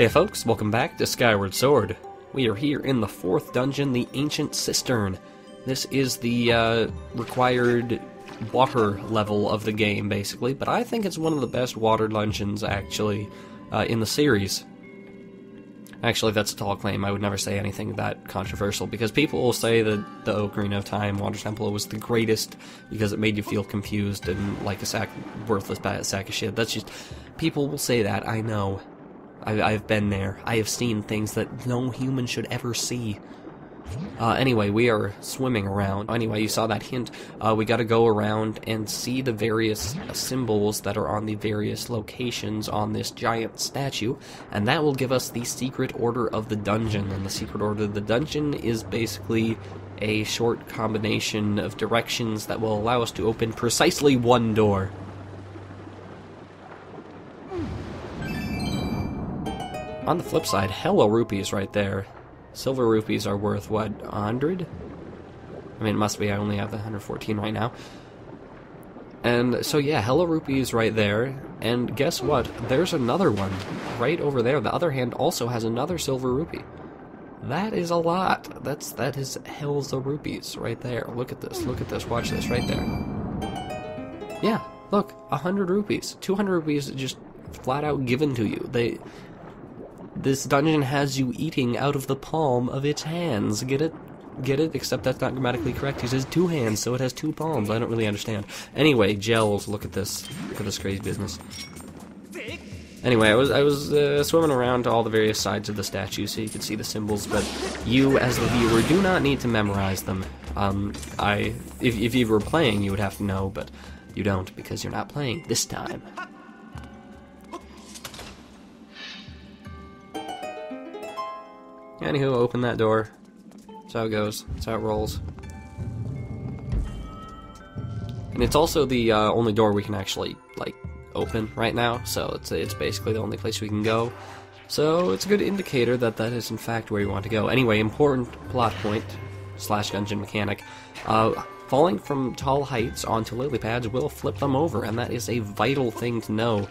Hey folks, welcome back to Skyward Sword. We are here in the 4th dungeon, the Ancient Cistern. This is the required water level of the game, basically, but I think it's one of the best water dungeons, actually, in the series. Actually, that's a tall claim. I would never say anything that controversial, because people will say that the Ocarina of Time Water Temple was the greatest because it made you feel confused and like a worthless sack of shit. That's just... people will say that, I know. I've been there. I have seen things that no human should ever see. Anyway, we are swimming around. Anyway, you saw that hint. We gotta go around and see the various symbols that are on the various locations on this giant statue, and that will give us the secret order of the dungeon. And the secret order of the dungeon is basically a short combination of directions that will allow us to open precisely one door. On the flip side, hella rupees right there. Silver rupees are worth, what, 100? I mean, it must be, I only have the 114 right now. And so yeah, hella rupees right there, and guess what? There's another one right over there. The other hand also has another silver rupee. That is a lot. That is hells of rupees right there. Look at this, watch this right there. Yeah, look, 100 rupees. 200 rupees just flat out given to you. This dungeon has you eating out of the palm of its hands. Get it? Get it? Except that's not grammatically correct. He says 2 hands, so it has 2 palms. I don't really understand. Anyway, gels. Look at this. Look at this crazy business. Anyway, I was swimming around to all the various sides of the statue so you could see the symbols, but you, as the viewer, do not need to memorize them. If you were playing, you would have to know, but you don't because you're not playing this time. Anywho, open that door. That's how it goes. That's how it rolls. And it's also the only door we can actually, like, open right now, so it's basically the only place we can go. So it's a good indicator that that is in fact where you want to go. Anyway, important plot point / dungeon mechanic. Falling from tall heights onto lily pads will flip them over, and that is a vital thing to know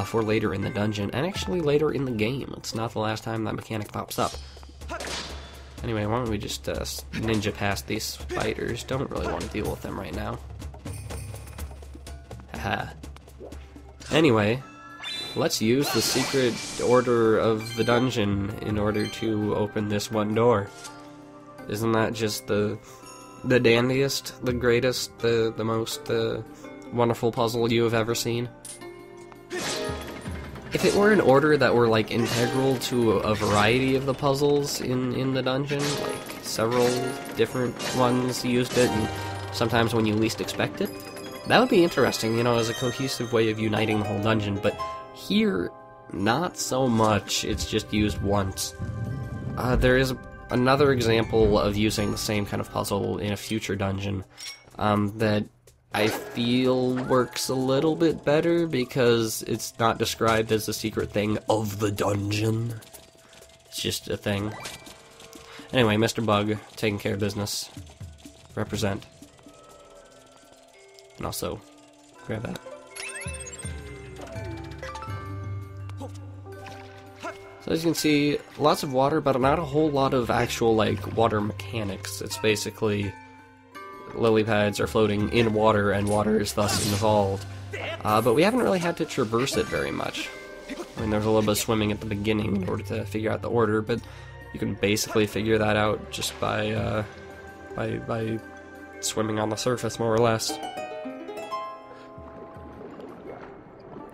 for later in the dungeon, and actually later in the game. It's not the last time that mechanic pops up. Anyway, why don't we just ninja past these spiders? Don't really want to deal with them right now. Haha. Anyway, let's use the secret order of the dungeon in order to open this one door. Isn't that just the dandiest, the greatest, the most wonderful puzzle you have ever seen? If it were an order that were, like, integral to a variety of the puzzles in the dungeon, like, several different ones used it, and sometimes when you least expect it, that would be interesting, you know, as a cohesive way of uniting the whole dungeon, but here, not so much. It's just used once. There is another example of using the same kind of puzzle in a future dungeon, that I feel works a little bit better because it's not described as a secret thing of the dungeon. It's just a thing. Anyway, Mr. Bug, taking care of business. Represent. And also, grab that. So as you can see, lots of water, but not a whole lot of actual, like, water mechanics. It's basically... lily pads are floating in water, and water is thus involved. But we haven't really had to traverse it very much. I mean, there's a little bit of swimming at the beginning in order to figure out the order, but you can basically figure that out just by swimming on the surface, more or less.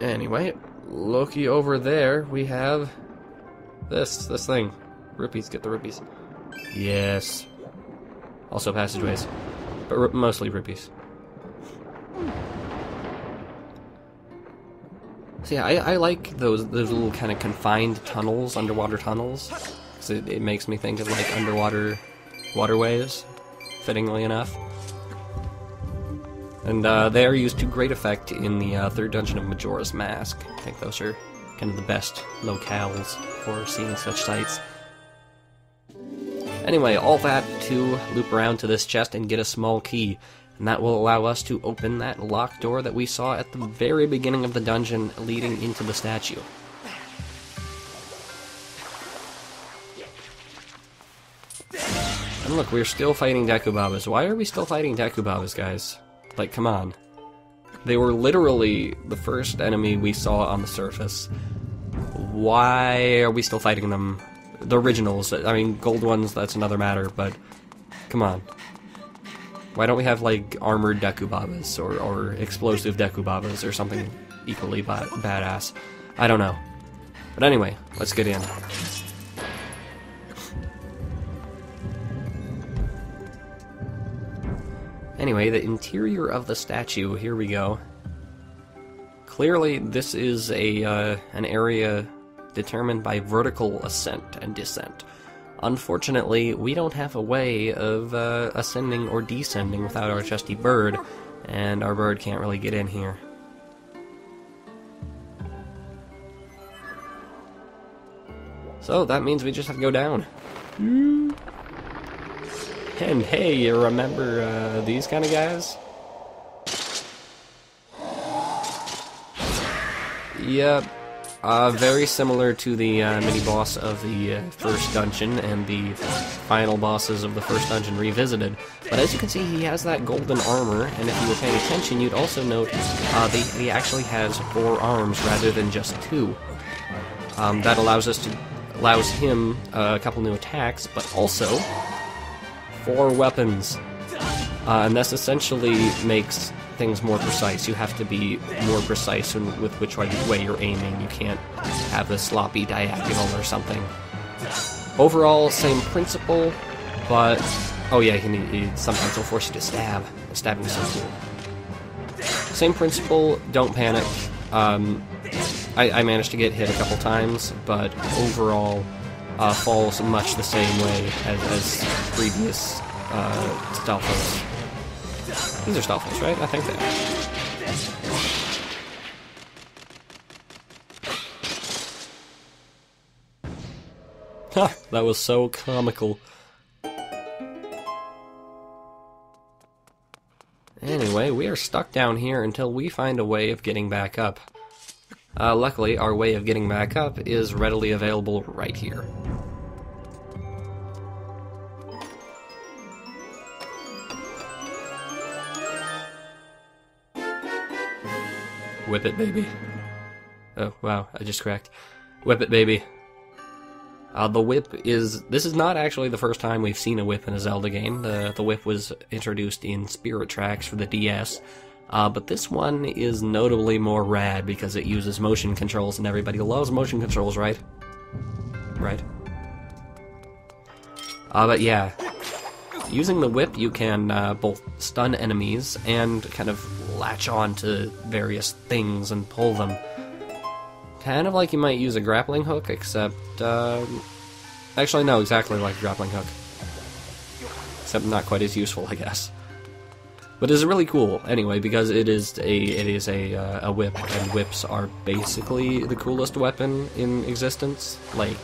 Anyway, looky over there, we have this thing. Rupees, get the rupees. Yes. Also passageways. But mostly rupees. So yeah, I like those little kind of confined tunnels, underwater tunnels, because it makes me think of, like, underwater waterways, fittingly enough. And they are used to great effect in the 3rd dungeon of Majora's Mask. I think those are kind of the best locales for seeing such sights. Anyway, all that to loop around to this chest and get a small key, and that will allow us to open that locked door that we saw at the very beginning of the dungeon leading into the statue. And look, we're still fighting Dekubabas. Why are we still fighting Dekubabas, guys? Like, come on. They were literally the first enemy we saw on the surface. Why are we still fighting them? The originals. I mean, gold ones, that's another matter, but come on. Why don't we have, like, armored Dekubabas or explosive Dekubabas or something equally badass? I don't know. But anyway, let's get in. Anyway, the interior of the statue, here we go. Clearly, this is an area determined by vertical ascent and descent. Unfortunately, we don't have a way of ascending or descending without our trusty bird, and our bird can't really get in here. So that means we just have to go down. And hey, you remember these kind of guys? Yep. Very similar to the mini-boss of the first dungeon and the final bosses of the first dungeon revisited. But as you can see, he has that golden armor, and if you were paying attention, you'd also note he actually has 4 arms rather than just 2. That allows him a couple new attacks, but also 4 weapons. And this essentially makes things more precise. You have to be more precise with which way you're aiming. You can't have a sloppy diagonal or something. Overall, same principle, but oh yeah, sometimes he'll force you to stab. Stabbing is so cool. Same principle. Don't panic. I managed to get hit a couple times, but overall falls much the same way as previous Stealthos. These are Stealthos, right? I think they are. Ha! That was so comical. Anyway, we are stuck down here until we find a way of getting back up. Luckily, our way of getting back up is readily available right here. Whip it, baby. Oh, wow, I just cracked. Whip it, baby. The whip is... This is not actually the first time we've seen a whip in a Zelda game. The whip was introduced in Spirit Tracks for the DS. But this one is notably more rad because it uses motion controls, and everybody loves motion controls, right? Right? But yeah. Using the whip, you can both stun enemies and kind of latch on to various things and pull them. Kind of like you might use a grappling hook, except, actually, no, exactly like a grappling hook. Except not quite as useful, I guess. But it's really cool, anyway, because it is a whip, and whips are basically the coolest weapon in existence. Like,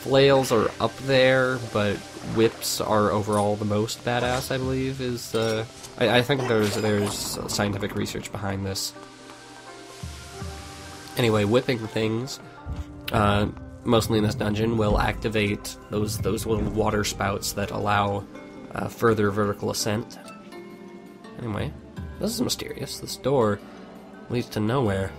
flails are up there, but whips are overall the most badass, I believe, is, I think there's scientific research behind this. Anyway, whipping things, mostly in this dungeon, will activate those little water spouts that allow further vertical ascent. Anyway, this is mysterious. This door leads to nowhere.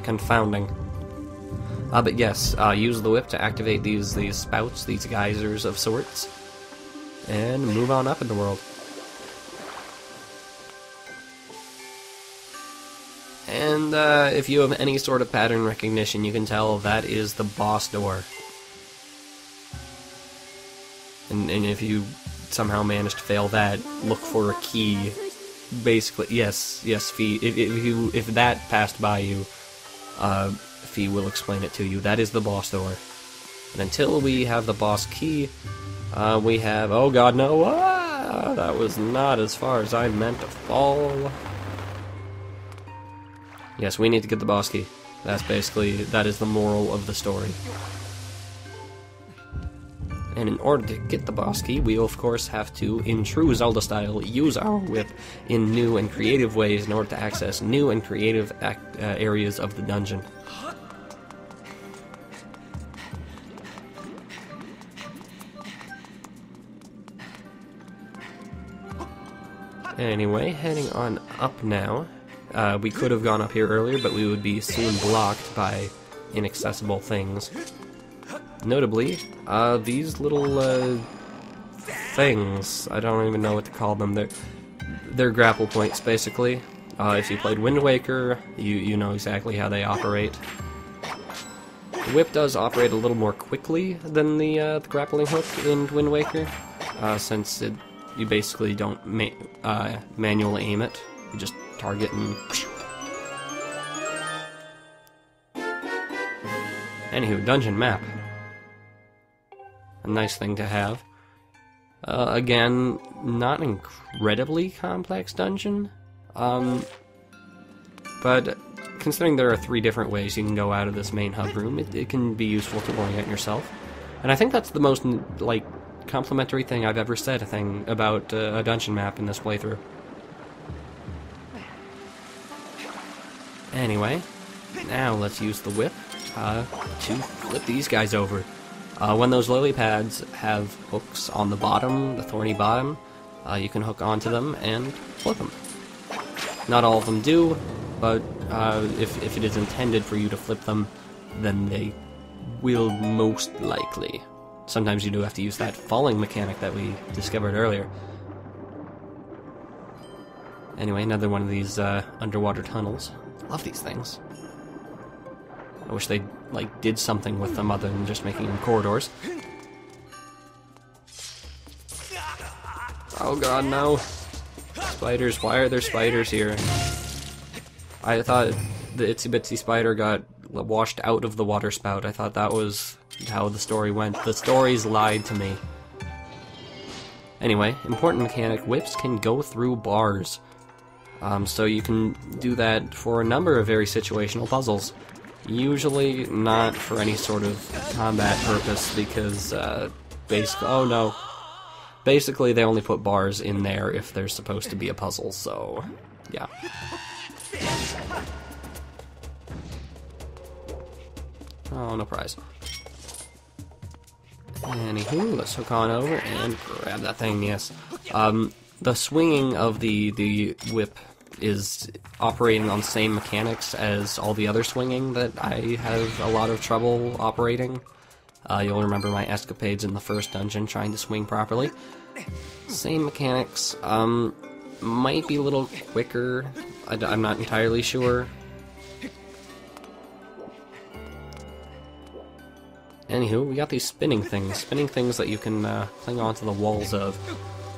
Confounding. But yes, use the whip to activate these spouts, these geysers of sorts, and move on up in the world. And if you have any sort of pattern recognition, you can tell that is the boss door. And if you somehow manage to fail that, look for a key. Basically, yes, Fee. If that passed by you, Fee will explain it to you. That is the boss door. And until we have the boss key, we have... Oh god, no! Ah, that was not as far as I meant to fall. Yes, we need to get the boss key. That is the moral of the story. And in order to get the boss key, we of course have to, in true Zelda style, use our whip in new and creative ways in order to access new and creative areas of the dungeon. Anyway, heading on up now. We could have gone up here earlier, but we would be soon blocked by inaccessible things. Notably, these little things, I don't even know what to call them, they're grapple points, basically. If you played Wind Waker, you know exactly how they operate. The whip does operate a little more quickly than the grappling hook in Wind Waker, since you basically don't manually aim it. You just target and... Anywho, dungeon map. A nice thing to have. Again, not an incredibly complex dungeon, but considering there are 3 different ways you can go out of this main hub room, it can be useful to orient yourself. And I think that's the most, like, complimentary thing I've ever said about a dungeon map in this playthrough. Anyway, now let's use the whip to flip these guys over. When those lily pads have hooks on the bottom, the thorny bottom, you can hook onto them and flip them. Not all of them do, but if it is intended for you to flip them, then they will most likely. Sometimes you do have to use that falling mechanic that we discovered earlier. Anyway, another one of these underwater tunnels. Love these things. I wish they did something with them other than just making them corridors. Oh god, no. Spiders, why are there spiders here? I thought the itsy bitsy spider got washed out of the water spout. I thought that was how the story went. The stories lied to me. Anyway, important mechanic, whips can go through bars. So you can do that for a number of very situational puzzles. Usually not for any sort of combat purpose, because basically they only put bars in there if there's supposed to be a puzzle, so yeah. Oh, no prize. Anywho, let's hook on over and grab that thing, yes. The swinging of the whip is operating on the same mechanics as all the other swinging that I have a lot of trouble operating. You'll remember my escapades in the first dungeon trying to swing properly. Same mechanics, might be a little quicker, I'm not entirely sure. Anywho, we got these spinning things that you can cling onto the walls of.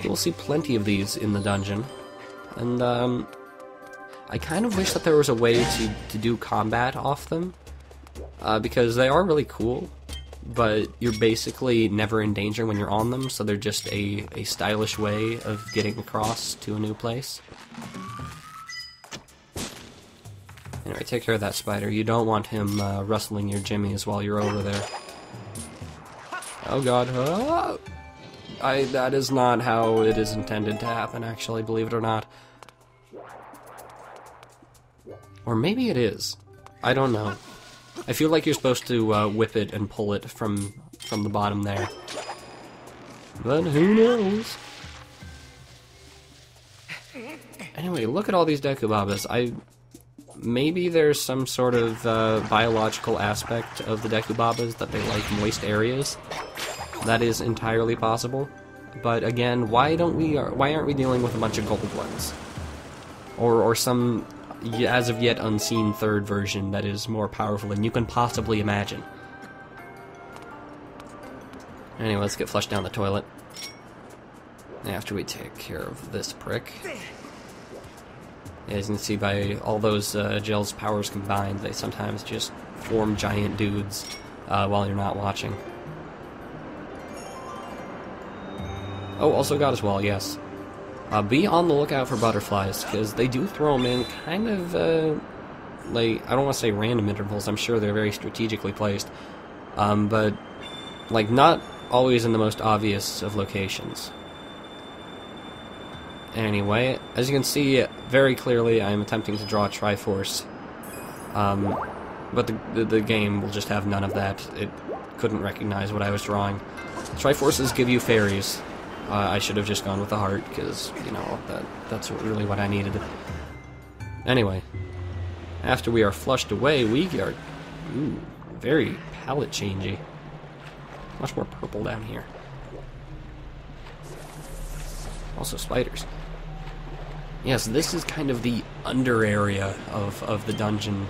You'll see plenty of these in the dungeon, and I kind of wish that there was a way to do combat off them, because they are really cool, but you're basically never in danger when you're on them, so they're just a stylish way of getting across to a new place. Anyway, take care of that spider. You don't want him rustling your jimmies while you're over there. Oh god. Oh! That is not how it is intended to happen, actually, believe it or not. Or maybe it is. I don't know. I feel like you're supposed to whip it and pull it from the bottom there. But who knows? Anyway, look at all these Dekubabas. Maybe there's some sort of biological aspect of the Dekubabas that they like moist areas. That is entirely possible. But again, why aren't we dealing with a bunch of gold ones? Or some as of yet unseen third version that is more powerful than you can possibly imagine. Anyway, let's get flushed down the toilet. After we take care of this prick. As you can see, by all those gel's powers combined, they sometimes just form giant dudes while you're not watching. Oh, also got as well, yes. Be on the lookout for butterflies, because they do throw them in kind of, I don't want to say random intervals, I'm sure they're very strategically placed, but, not always in the most obvious of locations. Anyway, as you can see very clearly, I'm attempting to draw a Triforce, but the game will just have none of that. It couldn't recognize what I was drawing. Triforces give you fairies. I should have just gone with the heart, because, you know, that's really what I needed. Anyway, after we are flushed away, we are, ooh, very palette changey. Much more purple down here. Also spiders. Yes, this is kind of the under area of the dungeon.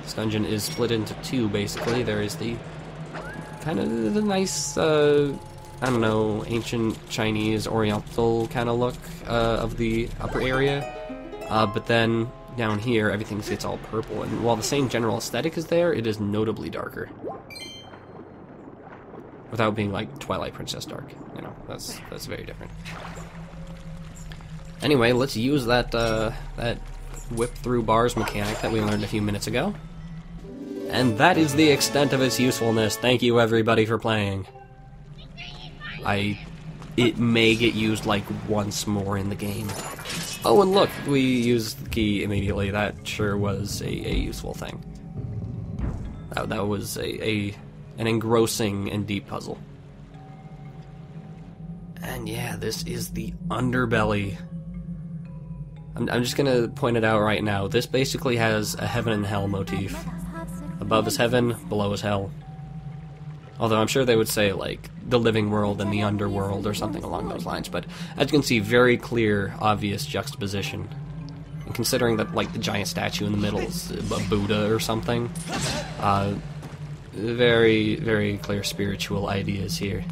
This dungeon is split into two, basically. There is the kind of the nice, I don't know, ancient Chinese oriental kind of look of the upper area. But then down here, everything gets all purple. And while the same general aesthetic is there, it is notably darker. Without being like Twilight Princess dark. You know, that's very different. Anyway, let's use that that whip through bars mechanic that we learned a few minutes ago. And that is the extent of its usefulness. Thank you everybody for playing. It may get used like once more in the game. Oh, and look, we used the key immediately. That sure was a useful thing. That was an engrossing and deep puzzle. And yeah, this is the underbelly. I'm just gonna point it out right now. This basically has a heaven and hell motif. Above is heaven, below is hell. Although I'm sure they would say, like, the living world and the underworld or something along those lines. But as you can see, very clear, obvious juxtaposition. And considering that, like, the giant statue in the middle is a Buddha or something, very, very clear spiritual ideas here.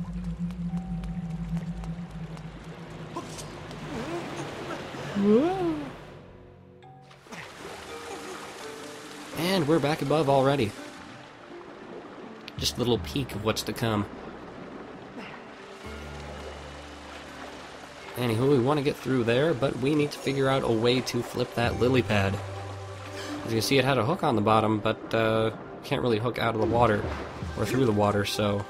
And we're back above already. Just a little peek of what's to come. Anywho, we want to get through there, but we need to figure out a way to flip that lily pad. As you can see, it had a hook on the bottom, but can't really hook out of the water or through the water, so...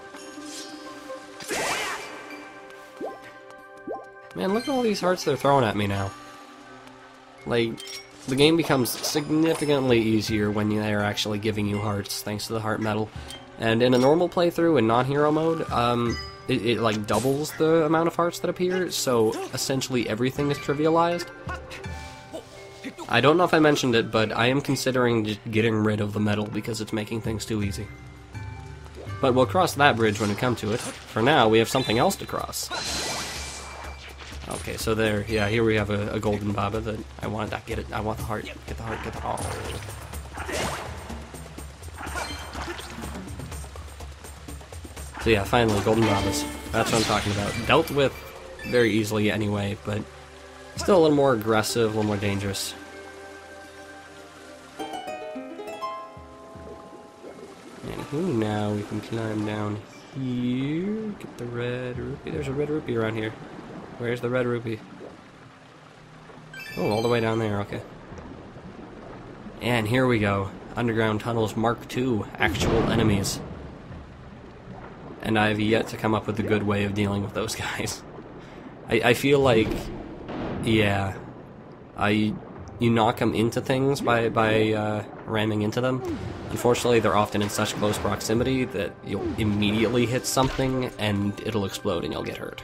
Man, look at all these hearts they're throwing at me now. Like, the game becomes significantly easier when they're actually giving you hearts, thanks to the heart medal. And in a normal playthrough, in non-hero mode, it like doubles the amount of hearts that appear, so essentially everything is trivialized. I don't know if I mentioned it, but I am considering just getting rid of the medal because it's making things too easy. But we'll cross that bridge when we come to it. For now, we have something else to cross. Okay, so there, yeah, here we have a golden baba that I wanted to get it. I want the heart. Get the heart, get the heart. So yeah, finally, golden babas. That's what I'm talking about. Dealt with very easily anyway, but still a little more aggressive, a little more dangerous. Anywho, now we can climb down here, get the red rupee. There's a red rupee around here. Where's the red rupee? Oh, all the way down there, okay. And here we go. Underground Tunnels Mark II, actual enemies. And I've yet to come up with a good way of dealing with those guys. I feel like, yeah, you knock them into things by ramming into them. Unfortunately, they're often in such close proximity that you'll immediately hit something and it'll explode and you'll get hurt.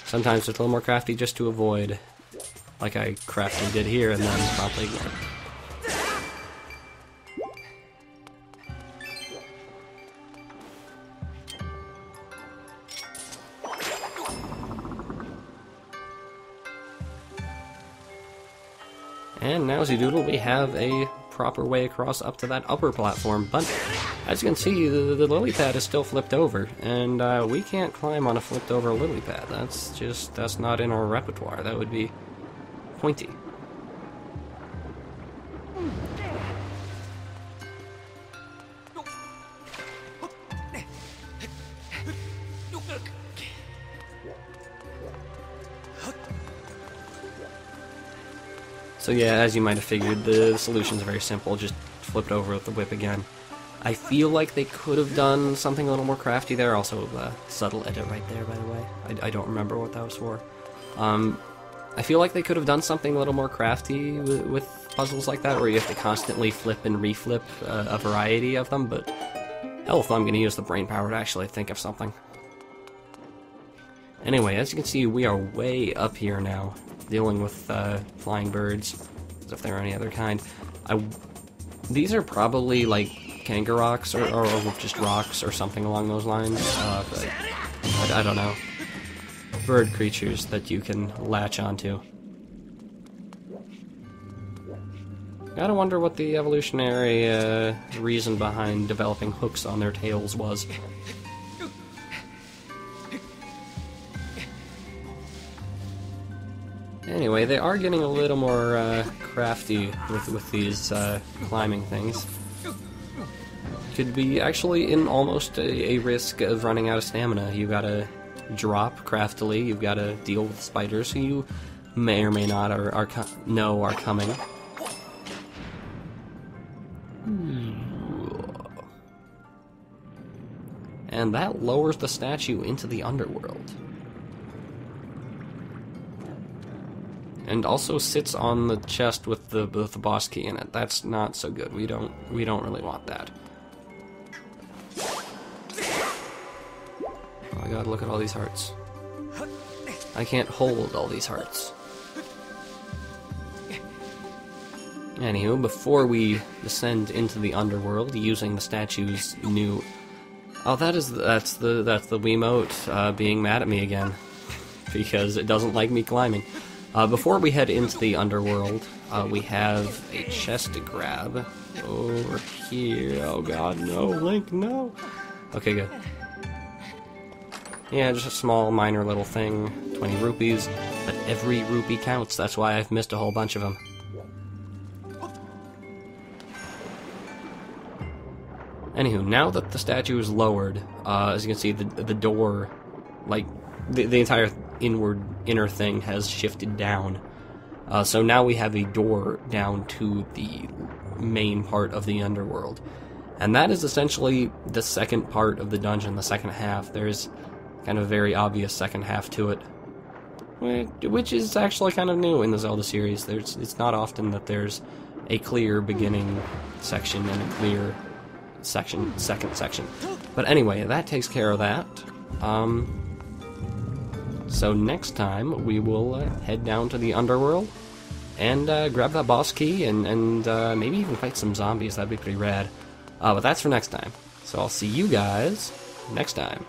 Sometimes it's a little more crafty just to avoid, like I craftily did here, and then promptly again. And now, Zoodoodle, we have a proper way across up to that upper platform, but as you can see, the lily pad is still flipped over, and we can't climb on a flipped over lily pad. That's not in our repertoire. That would be pointy. So yeah, as you might have figured, the solution's very simple, just flip it over with the whip again. I feel like they could have done something a little more crafty there, also subtle edit right there, by the way. I don't remember what that was for. I feel like they could have done something a little more crafty with puzzles like that, where you have to constantly flip and reflip a variety of them, but hell if I'm going to use the brain power to actually think of something. Anyway, as you can see, we are way up here now, dealing with flying birds, as if they're any other kind. These are probably like Kangaroks or just rocks or something along those lines. But I don't know. Bird creatures that you can latch onto. Gotta wonder what the evolutionary reason behind developing hooks on their tails was. Anyway, they are getting a little more crafty with these climbing things. Could be actually in almost a risk of running out of stamina. You gotta drop craftily, you've gotta deal with spiders who you may or may not know are coming. And that lowers the statue into the underworld. And also sits on the chest with the boss key in it. That's not so good. We don't really want that. Oh my god, look at all these hearts. I can't hold all these hearts. Anywho, before we descend into the underworld using the statue's new... Oh, that's the Wiimote being mad at me again. Because it doesn't like me climbing. Before we head into the underworld, we have a chest to grab over here. Oh god, no, Link, no! Okay, good. Yeah, just a small, minor little thing. 20 rupees. But every rupee counts, that's why I've missed a whole bunch of them. Anywho, now that the statue is lowered, as you can see, the door, like, the entire inner thing has shifted down. So now we have a door down to the main part of the underworld. And that is essentially the second part of the dungeon, the second half. There's kind of a very obvious second half to it, which is actually kind of new in the Zelda series. It's not often that there's a clear beginning section and a clear second section. But anyway, that takes care of that. So next time we will head down to the underworld and grab that boss key and maybe even fight some zombies. That'd be pretty rad. But that's for next time. So I'll see you guys next time.